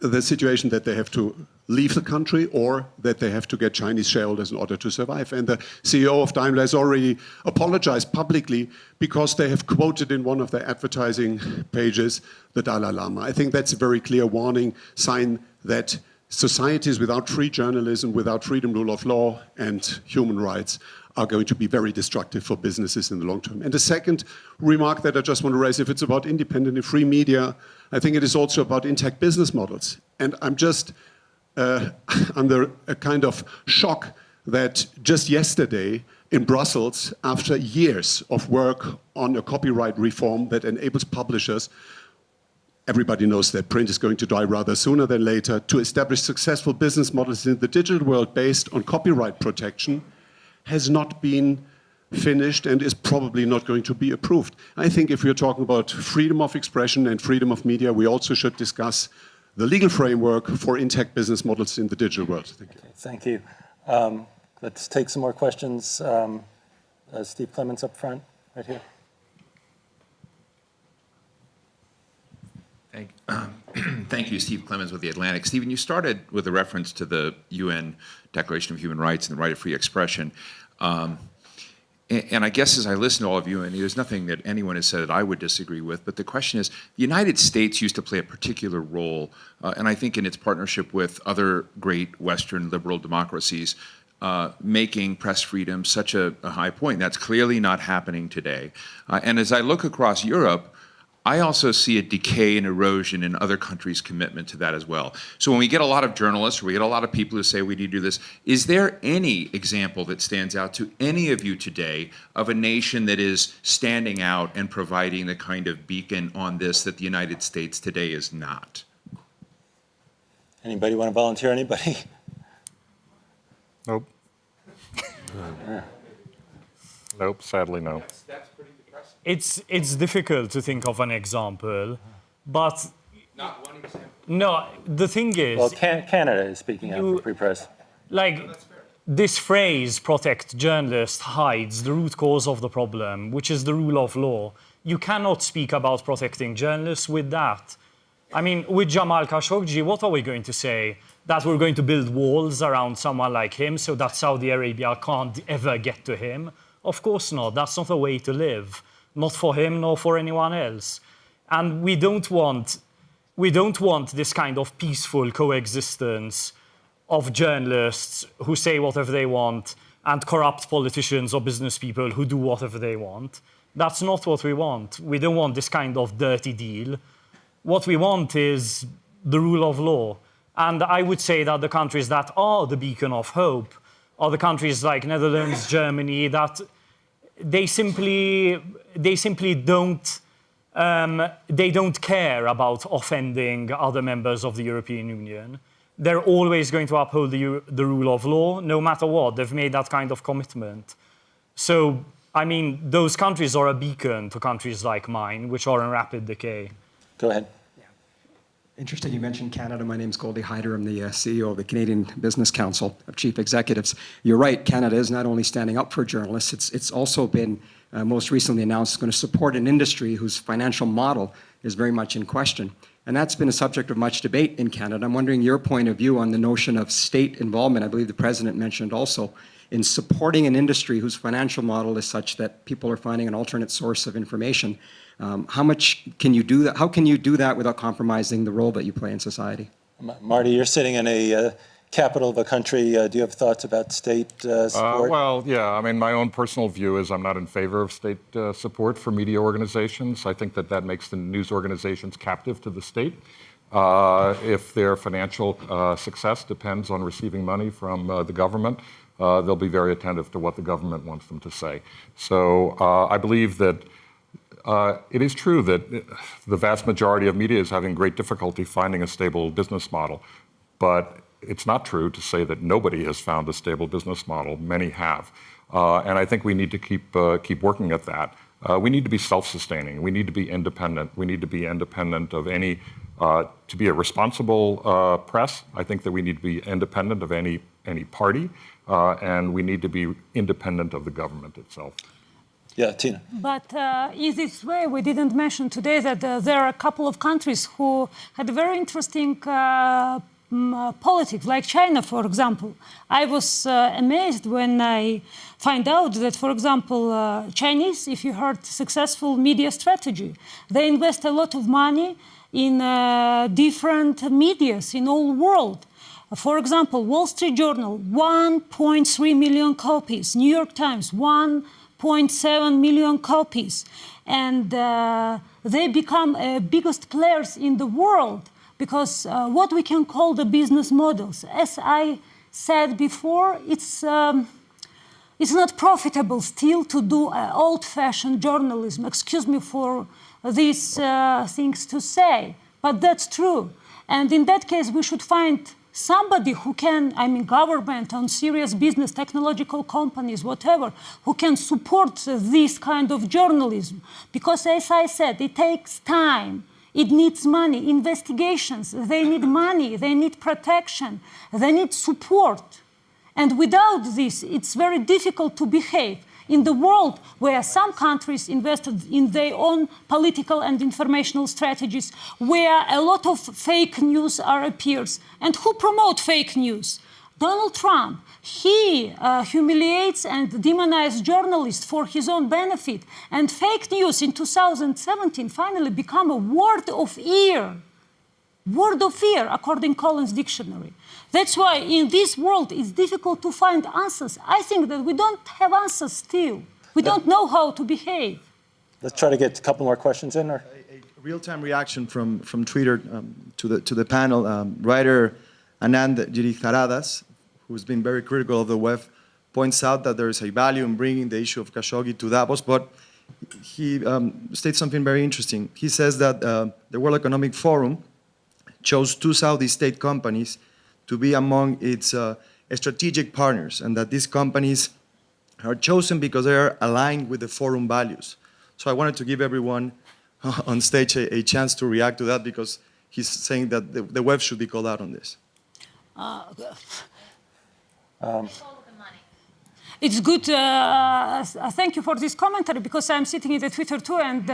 the situation that they have to leave the country or that they have to get Chinese shareholders in order to survive. And the CEO of Daimler has already apologized publicly because they have quoted in one of their advertising pages the Dalai Lama. I think that's a very clear warning sign that societies without free journalism, without freedom, rule of law, and human rights are going to be very destructive for businesses in the long term. And the second remark that I just want to raise, if it's about independent and free media, I think it is also about intact business models. And I'm just under a kind of shock that just yesterday in Brussels, after years of work on a copyright reform that enables publishers, everybody knows that print is going to die rather sooner than later, to establish successful business models in the digital world based on copyright protection, has not been finished and is probably not going to be approved. I think if we're talking about freedom of expression and freedom of media, we also should discuss the legal framework for intact business models in the digital world. Thank you. Okay, thank you. Let's take some more questions. Steve Clements up front, right here. Thank you, Steve Clemens with The Atlantic. Stephen, you started with a reference to the UN Declaration of Human Rights and the right of free expression. And I guess as I listen to all of you, and there's nothing that anyone has said that I would disagree with, but the question is, the United States used to play a particular role, and I think in its partnership with other great Western liberal democracies, making press freedom such a high point. That's clearly not happening today. And as I look across Europe, I also see a decay and erosion in other countries' commitment to that as well. So when we get a lot of journalists, or we get a lot of people who say we need to do this, is there any example that stands out to any of you today of a nation that is standing out and providing the kind of beacon on this that the United States today is not? Anybody want to volunteer? Anybody? Nope. Nope, sadly no. It's difficult to think of an example, but Not one example. no, the thing is, Well, Canada is speaking out for free press. like this phrase, protect journalists, hides the root cause of the problem, which is the rule of law. You cannot speak about protecting journalists with that. I mean, with Jamal Khashoggi, what are we going to say? That we're going to build walls around someone like him so that Saudi Arabia can't ever get to him? Of course not. That's not a way to live. Not for him, nor for anyone else. And we don't want this kind of peaceful coexistence of journalists who say whatever they want and corrupt politicians or business people who do whatever they want. That's not what we want. We don't want this kind of dirty deal. What we want is the rule of law. And I would say that the countries that are the beacon of hope are the countries like Netherlands, Germany, that they simply don't care about offending other members of the European Union. They're always going to uphold the rule of law, no matter what. They've made that kind of commitment. So, I mean, those countries are a beacon to countries like mine, which are in rapid decay. Go ahead. Interesting you mentioned Canada. My name's Goldie Hyder. I'm the CEO of the Canadian Business Council of Chief Executives. You're right, Canada is not only standing up for journalists, it's also been most recently announced it's going to support an industry whose financial model is very much in question. And that's been a subject of much debate in Canada. I'm wondering your point of view on the notion of state involvement. I believe the President mentioned also in supporting an industry whose financial model is such that people are finding an alternate source of information. How much can you do that? How can you do that without compromising the role that you play in society? Marty, you're sitting in a capital of a country. Do you have thoughts about state support? Well, yeah, I mean, my own personal view is I'm not in favor of state support for media organizations. I think that makes the news organizations captive to the state. If their financial success depends on receiving money from the government, they'll be very attentive to what the government wants them to say. So I believe that it is true that the vast majority of media is having great difficulty finding a stable business model, but it's not true to say that nobody has found a stable business model. Many have, and I think we need to keep working at that. We need to be self-sustaining. We need to be independent. We need to be independent of any. To be a responsible press, I think that we need to be independent of any party, and we need to be independent of the government itself. Yeah, Tina. But in this way, we didn't mention today that there are a couple of countries who had a very interesting politics, like China, for example. I was amazed when I find out that, for example, Chinese, if you heard successful media strategy, they invest a lot of money in different medias in all world. For example, Wall Street Journal, 1.3 million copies. New York Times, 1.7 million copies. And they become biggest players in the world because what we can call the business models. As I said before, it's not profitable still to do old-fashioned journalism. Excuse me for these things to say, but that's true. And in that case, we should find somebody who can, government on serious business, technological companies, whatever, who can support this kind of journalism. Because as I said, it takes time. It needs money, investigations. They need money, they need protection, they need support. And without this, it's very difficult to behave in the world where some countries invested in their own political and informational strategies, where a lot of fake news appears. And who promote fake news? Donald Trump. He humiliates and demonizes journalists for his own benefit. And fake news in 2017 finally became a word of fear. Word of fear, according to Collins Dictionary. That's why in this world it's difficult to find answers. I think that we don't have answers still. We don't know how to behave. Let's try to get a couple more questions in. Or? A real-time reaction from Twitter to the panel. Writer Anand Giriharadas, who's been very critical of the web, points out that there is a value in bringing the issue of Khashoggi to Davos, but he states something very interesting. He says that the World Economic Forum chose 2 Saudi state companies to be among its strategic partners, and that these companies are chosen because they are aligned with the forum values. So I wanted to give everyone on stage a chance to react to that, because he's saying that the web should be called out on this. It's good. Thank you for this commentary, because I'm sitting in the Twitter too, and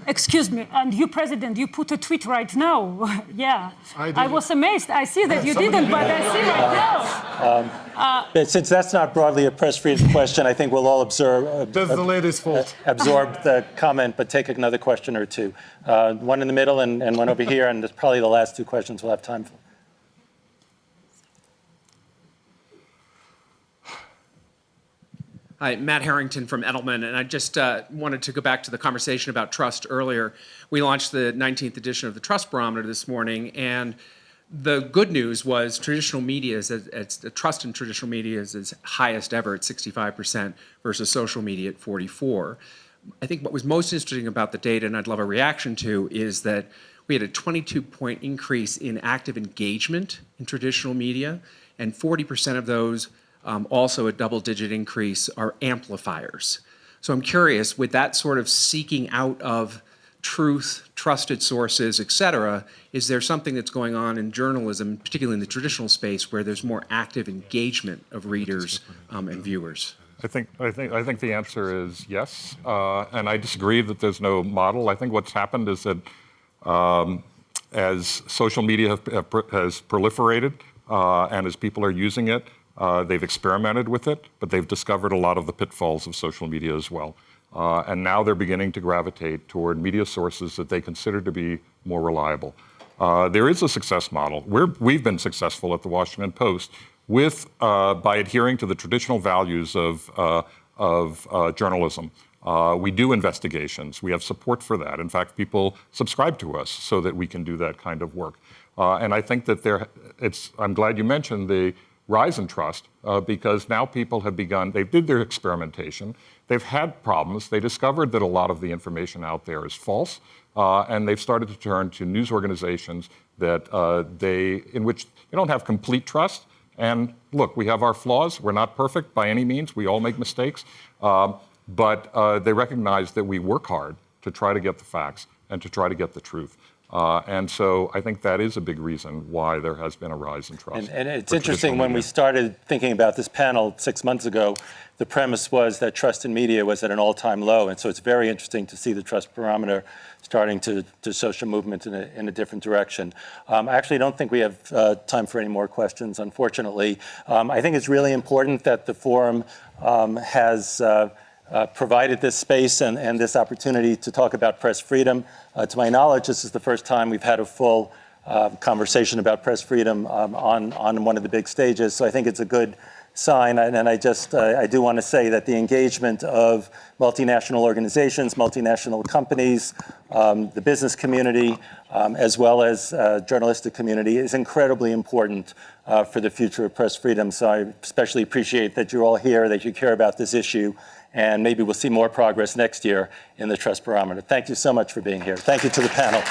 excuse me, and you, President, you put a tweet right now. Yeah, I was amazed. I see that you didn't, but I see right now. Since that's not broadly a press freedom question, I think we'll all absorb the comment, but take another question or two. One in the middle and one over here, and that's probably the last 2 questions we'll have time for. Hi, Matt Harrington from Edelman, and I just wanted to go back to the conversation about trust earlier. We launched the 19th edition of the Trust Barometer this morning, and the good news was traditional media, the trust in traditional media is its highest ever at 65% versus social media at 44%. I think what was most interesting about the data, and I'd love a reaction to, is that we had a 22-point increase in active engagement in traditional media, and 40% of those also a double-digit increase are amplifiers. So I'm curious, with that sort of seeking out of truth, trusted sources, et cetera, is there something that's going on in journalism, particularly in the traditional space, where there's more active engagement of readers and viewers? I think the answer is yes, and I disagree that there's no model. I think what's happened is that as social media has proliferated and as people are using it, they've experimented with it, but they've discovered a lot of the pitfalls of social media as well. And now they're beginning to gravitate toward media sources that they consider to be more reliable. There is a success model. We've been successful at the Washington Post by adhering to the traditional values of journalism. We do investigations. We have support for that. In fact, people subscribe to us so that we can do that kind of work. And I think that I'm glad you mentioned the rise in trust, because now people have begun, they did their experimentation, they've had problems, they discovered that a lot of the information out there is false, and they've started to turn to news organizations in which they don't have complete trust. And look, we have our flaws, we're not perfect by any means, we all make mistakes, but they recognize that we work hard to try to get the facts and to try to get the truth. And so I think that is a big reason why there has been a rise in trust. And it's for interesting, traditional when we media. started thinking about this panel 6 months ago, the premise was that trust in media was at an all-time low. And so it's very interesting to see the trust barometer starting to show some movement in a different direction. I actually don't think we have time for any more questions, unfortunately. I think it's really important that the forum has provided this space and this opportunity to talk about press freedom. To my knowledge, this is the first time we've had a full conversation about press freedom on one of the big stages. So I think it's a good sign. And I do want to say that the engagement of multinational organizations, multinational companies, the business community, as well as journalistic community is incredibly important for the future of press freedom. So I especially appreciate that you're all here, that you care about this issue, and maybe we'll see more progress next year in the Trust Barometer. Thank you so much for being here. Thank you to the panel.